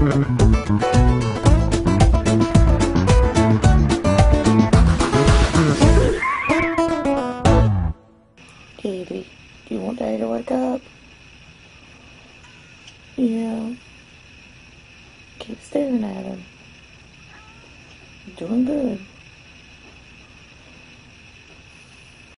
Kitty, do you want Daddy to wake up? Yeah. Keep staring at him. Doing good.